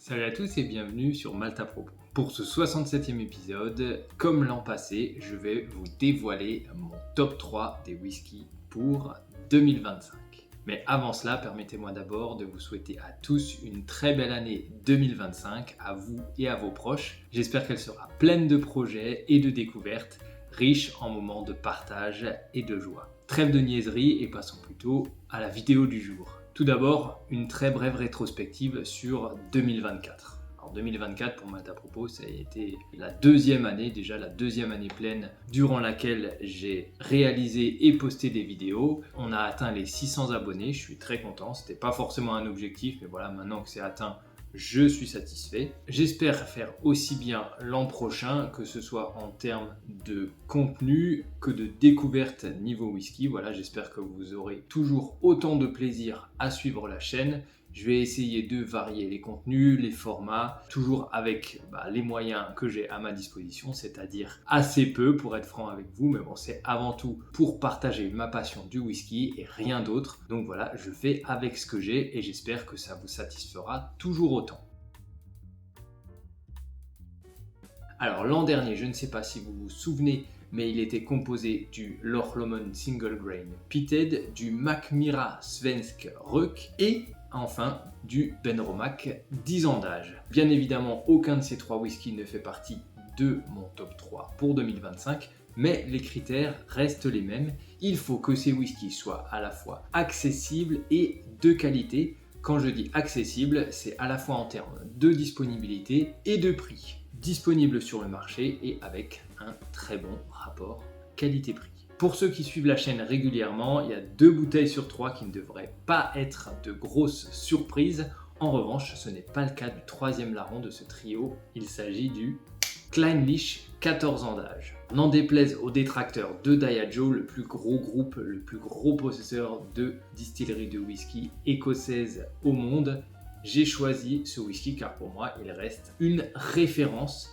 Salut à tous et bienvenue sur Malte à propos. Pour ce 67e épisode, comme l'an passé, je vais vous dévoiler mon top 3 des whiskies pour 2025. Mais avant cela, permettez-moi d'abord de vous souhaiter à tous une très belle année 2025, à vous et à vos proches. J'espère qu'elle sera pleine de projets et de découvertes, riche en moments de partage et de joie. Trêve de niaiserie et passons plutôt à la vidéo du jour. Tout d'abord, une très brève rétrospective sur 2024. Alors 2024, pour Malte à propos, ça a été la deuxième année pleine durant laquelle j'ai réalisé et posté des vidéos. On a atteint les 600 abonnés, je suis très content. C'était pas forcément un objectif, mais voilà, maintenant que c'est atteint, je suis satisfait. J'espère faire aussi bien l'an prochain, que ce soit en termes de contenu que de découverte niveau whisky. Voilà, j'espère que vous aurez toujours autant de plaisir à suivre la chaîne. Je vais essayer de varier les contenus, les formats, toujours avec les moyens que j'ai à ma disposition, c'est-à-dire assez peu pour être franc avec vous, mais bon, c'est avant tout pour partager ma passion du whisky et rien d'autre. Donc voilà, je fais avec ce que j'ai et j'espère que ça vous satisfera toujours autant. Alors l'an dernier, je ne sais pas si vous vous souvenez, mais il était composé du Loch Lomond Single Grain Pitted, du Mackmyra Svensk Røk et enfin du Benromach 10 ans d'âge. Bien évidemment, aucun de ces trois whiskies ne fait partie de mon top 3 pour 2025, mais les critères restent les mêmes. Il faut que ces whiskies soient à la fois accessibles et de qualité. Quand je dis accessible, c'est à la fois en termes de disponibilité et de prix. Disponible sur le marché et avec un très bon rapport qualité-prix. Pour ceux qui suivent la chaîne régulièrement, il y a 2 bouteilles sur 3 qui ne devraient pas être de grosses surprises. En revanche, ce n'est pas le cas du troisième larron de ce trio. Il s'agit du Clynelish 14 ans d'âge. N'en déplaise aux détracteurs de Diageo, le plus gros groupe, le plus gros possesseur de distilleries de whisky écossaises au monde, j'ai choisi ce whisky car pour moi il reste une référence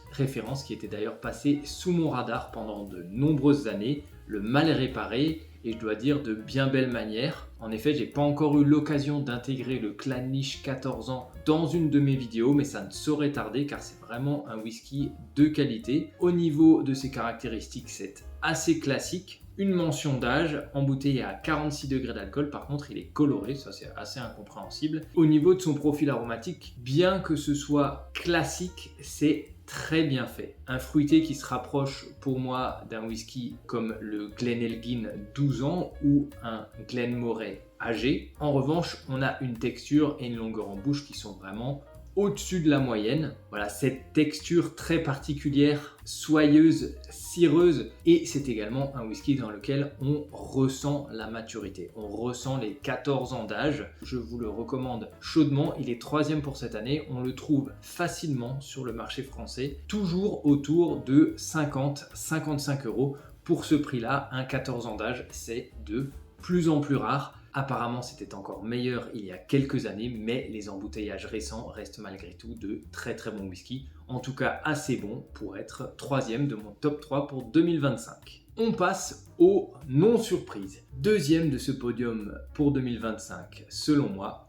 qui était d'ailleurs passée sous mon radar pendant de nombreuses années, le mal réparé et je dois dire de bien belle manière. En effet, j'ai pas encore eu l'occasion d'intégrer le Clynelish 14 ans dans une de mes vidéos, mais ça ne saurait tarder car c'est vraiment un whisky de qualité. Au niveau de ses caractéristiques, c'est assez classique. Une mention d'âge, embouteillé à 46 degrés d'alcool, par contre il est coloré, ça c'est assez incompréhensible. Au niveau de son profil aromatique, bien que ce soit classique, c'est très bien fait. Un fruité qui se rapproche pour moi d'un whisky comme le Glenelgin 12 ans ou un Glenmoray âgé. En revanche, on a une texture et une longueur en bouche qui sont vraiment au-dessus de la moyenne. Voilà, cette texture très particulière, soyeuse, cireuse, et c'est également un whisky dans lequel on ressent la maturité, on ressent les 14 ans d'âge. Je vous le recommande chaudement, il est 3e pour cette année, on le trouve facilement sur le marché français, toujours autour de 50-55 €. Pour ce prix-là, un 14 ans d'âge, c'est de plus en plus rare. Apparemment, c'était encore meilleur il y a quelques années, mais les embouteillages récents restent malgré tout de très très bons whisky. En tout cas, assez bons pour être 3e de mon top 3 pour 2025. On passe aux non-surprises. 2e de ce podium pour 2025, selon moi,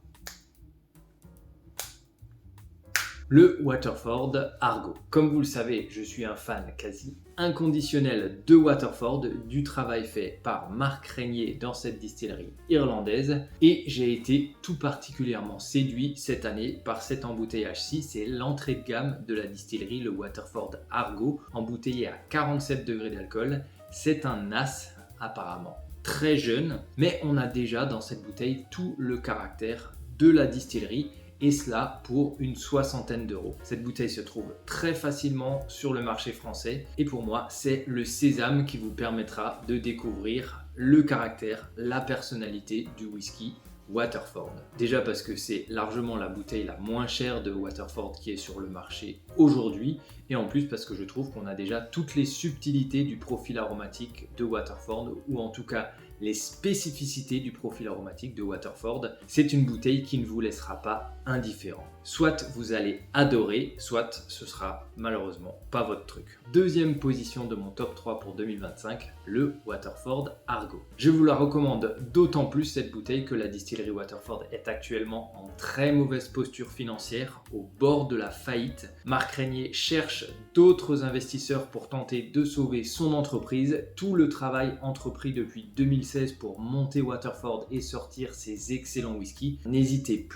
le Waterford Argo. Comme vous le savez, je suis un fan quasi inconditionnel de Waterford, du travail fait par Marc Régnier dans cette distillerie irlandaise, et j'ai été tout particulièrement séduit cette année par cet embouteillage-ci. C'est l'entrée de gamme de la distillerie, le Waterford Argo, embouteillé à 47 degrés d'alcool. C'est un as apparemment très jeune, mais on a déjà dans cette bouteille tout le caractère de la distillerie, et cela pour une 60aine d'euros. Cette bouteille se trouve très facilement sur le marché français et pour moi c'est le sésame qui vous permettra de découvrir le caractère, la personnalité du whisky Waterford. Déjà parce que c'est largement la bouteille la moins chère de Waterford qui est sur le marché aujourd'hui, et en plus parce que je trouve qu'on a déjà toutes les subtilités du profil aromatique de Waterford, ou en tout cas les spécificités du profil aromatique de Waterford. C'est une bouteille qui ne vous laissera pas indifférent. Soit vous allez adorer, soit ce sera malheureusement pas votre truc. Deuxième position de mon top 3 pour 2025, le Waterford Argo. Je vous la recommande d'autant plus cette bouteille que la distillerie Waterford est actuellement en très mauvaise posture financière, au bord de la faillite. Marc Régnier cherche d'autres investisseurs pour tenter de sauver son entreprise. Tout le travail entrepris depuis 2016 pour monter Waterford et sortir ses excellents whiskies. N'hésitez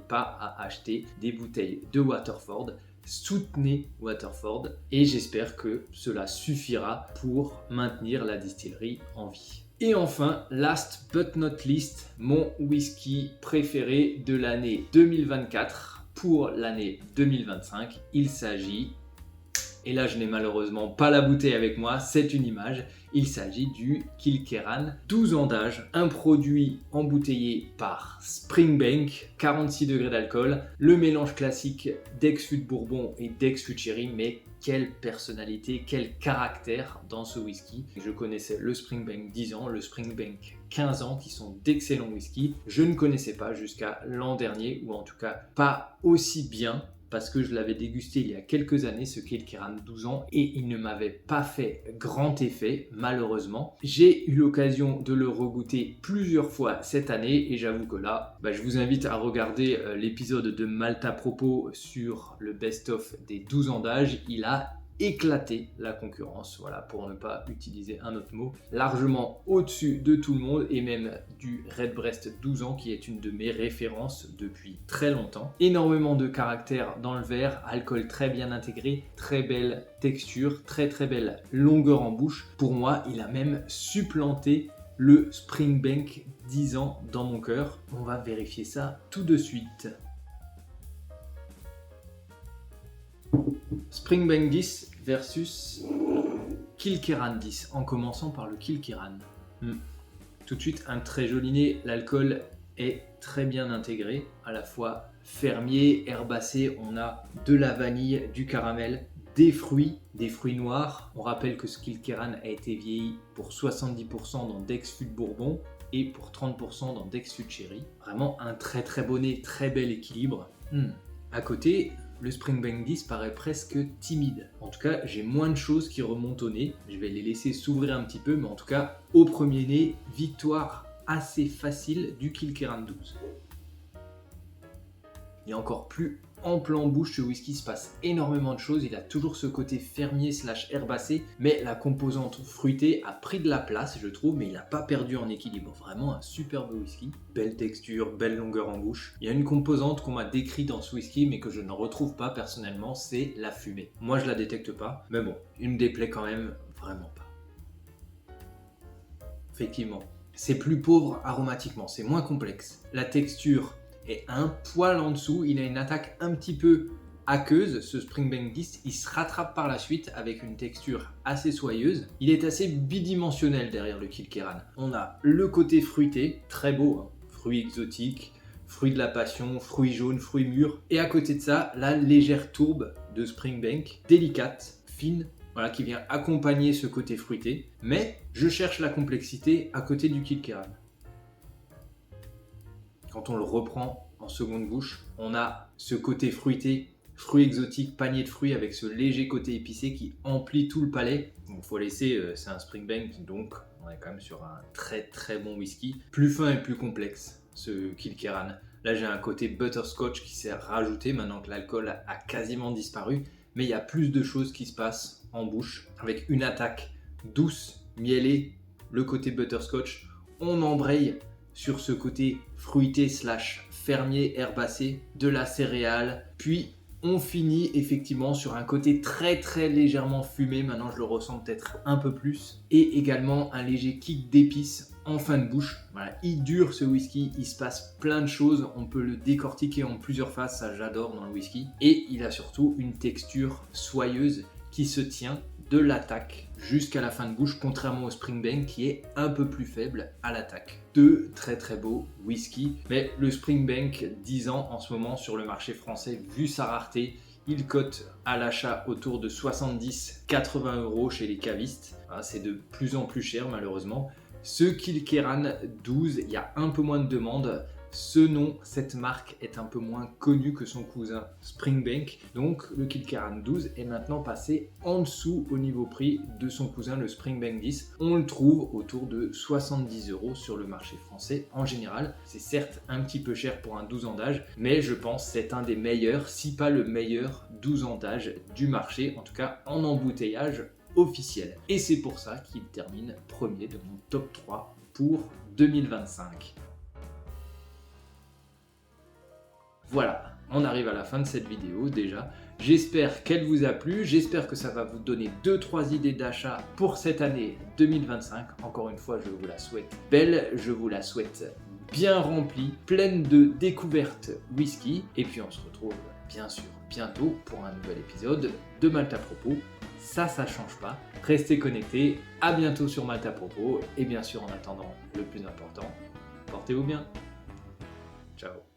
pas à acheter des bouteilles de Waterford. Soutenez Waterford et j'espère que cela suffira pour maintenir la distillerie en vie. Et enfin, last but not least, mon whisky préféré de l'année 2024 pour l'année 2025. Il s'agit, et là je n'ai malheureusement pas la bouteille avec moi, c'est une image, il s'agit du Kilkerran 12 ans d'âge, un produit embouteillé par Springbank, 46 degrés d'alcool, le mélange classique d'ex-fût de Bourbon et d'ex-fût de Sherry, mais quelle personnalité, quel caractère dans ce whisky. Je connaissais le Springbank 10 ans, le Springbank 15 ans, qui sont d'excellents whisky. Je ne connaissais pas jusqu'à l'an dernier, ou en tout cas pas aussi bien, parce que je l'avais dégusté il y a quelques années, ce Kilkerran 12 ans, et il ne m'avait pas fait grand effet, malheureusement. J'ai eu l'occasion de le regoûter plusieurs fois cette année, et j'avoue que là, je vous invite à regarder l'épisode de Malte à propos sur le best-of des 12 ans d'âge. Il a éclaté la concurrence, voilà, pour ne pas utiliser un autre mot, largement au-dessus de tout le monde et même du Redbreast 12 ans qui est une de mes références depuis très longtemps. Énormément de caractère dans le verre, alcool très bien intégré, très belle texture, très belle longueur en bouche. Pour moi, il a même supplanté le Springbank 10 ans dans mon cœur. On va vérifier ça tout de suite. Springbank 10 versus Kilkerran 10, en commençant par le Kilkerran. Tout de suite, un très joli nez, l'alcool est très bien intégré, à la fois fermier, herbacé, on a de la vanille, du caramel, des fruits noirs. On rappelle que ce Kilkerran a été vieilli pour 70% dans d'ex-fût de Bourbon et pour 30% dans d'ex-fût de Sherry. Vraiment un très beau nez, très bel équilibre. À côté, le Springbank 10 paraît presque timide. En tout cas, j'ai moins de choses qui remontent au nez. Je vais les laisser s'ouvrir un petit peu, mais en tout cas, au premier nez, victoire assez facile du Kilkerran 12. Il est encore plus ample en bouche, ce whisky se passe énormément de choses, il a toujours ce côté fermier / herbacé, mais la composante fruitée a pris de la place, je trouve, mais il n'a pas perdu en équilibre. Vraiment un superbe whisky, belle texture, belle longueur en bouche. Il y a une composante qu'on m'a décrite dans ce whisky, mais que je ne retrouve pas personnellement, c'est la fumée. Moi je la détecte pas, mais bon, il me déplaît quand même vraiment pas. Effectivement, c'est plus pauvre aromatiquement, c'est moins complexe. La texture est un poil en dessous, il a une attaque un petit peu aqueuse, ce Springbank 10, il se rattrape par la suite avec une texture assez soyeuse. Il est assez bidimensionnel derrière le Kilkerran. On a le côté fruité, très beau, fruits exotiques, fruits de la passion, fruits jaunes, fruits mûrs, et à côté de ça, la légère tourbe de Springbank, délicate, fine, voilà, qui vient accompagner ce côté fruité, mais je cherche la complexité à côté du Kilkerran. Quand on le reprend en seconde bouche, on a ce côté fruité, fruits exotiques, panier de fruits avec ce léger côté épicé qui emplit tout le palais. Bon, faut laisser, c'est un Springbank, donc on est quand même sur un très bon whisky. Plus fin et plus complexe, ce Kilkerran. Là, j'ai un côté butterscotch qui s'est rajouté maintenant que l'alcool a quasiment disparu, mais il y a plus de choses qui se passent en bouche avec une attaque douce, mielée, le côté butterscotch. On embraye sur ce côté fruité / fermier herbacé de la céréale, puis on finit effectivement sur un côté très légèrement fumé, maintenant je le ressens peut-être un peu plus, et également un léger kick d'épices en fin de bouche. Voilà, il dure ce whisky, il se passe plein de choses, on peut le décortiquer en plusieurs phases, ça j'adore dans le whisky, et il a surtout une texture soyeuse qui se tient de l'attaque jusqu'à la fin de bouche, contrairement au Springbank qui est un peu plus faible à l'attaque. Deux très beaux whisky, mais le Springbank 10 ans en ce moment sur le marché français, vu sa rareté, il cote à l'achat autour de 70-80 € chez les cavistes. C'est de plus en plus cher malheureusement. Ce Kilkerran 12, il y a un peu moins de demandes. Ce nom, cette marque est un peu moins connue que son cousin Springbank. Donc le Kilkerran 12 est maintenant passé en dessous au niveau prix de son cousin le Springbank 10. On le trouve autour de 70 € sur le marché français en général. C'est certes un petit peu cher pour un 12 ans d'âge, mais je pense que c'est un des meilleurs, si pas le meilleur 12 ans d'âge du marché, en tout cas en embouteillage officiel. Et c'est pour ça qu'il termine premier de mon top 3 pour 2025. Voilà, on arrive à la fin de cette vidéo déjà. J'espère qu'elle vous a plu, j'espère que ça va vous donner 2-3 idées d'achat pour cette année 2025. Encore une fois, je vous la souhaite belle, je vous la souhaite bien remplie, pleine de découvertes whisky. Et puis on se retrouve bien sûr bientôt pour un nouvel épisode de Malte à propos. Ça change pas. Restez connectés, à bientôt sur Malte à propos. Et bien sûr en attendant, le plus important, portez-vous bien. Ciao.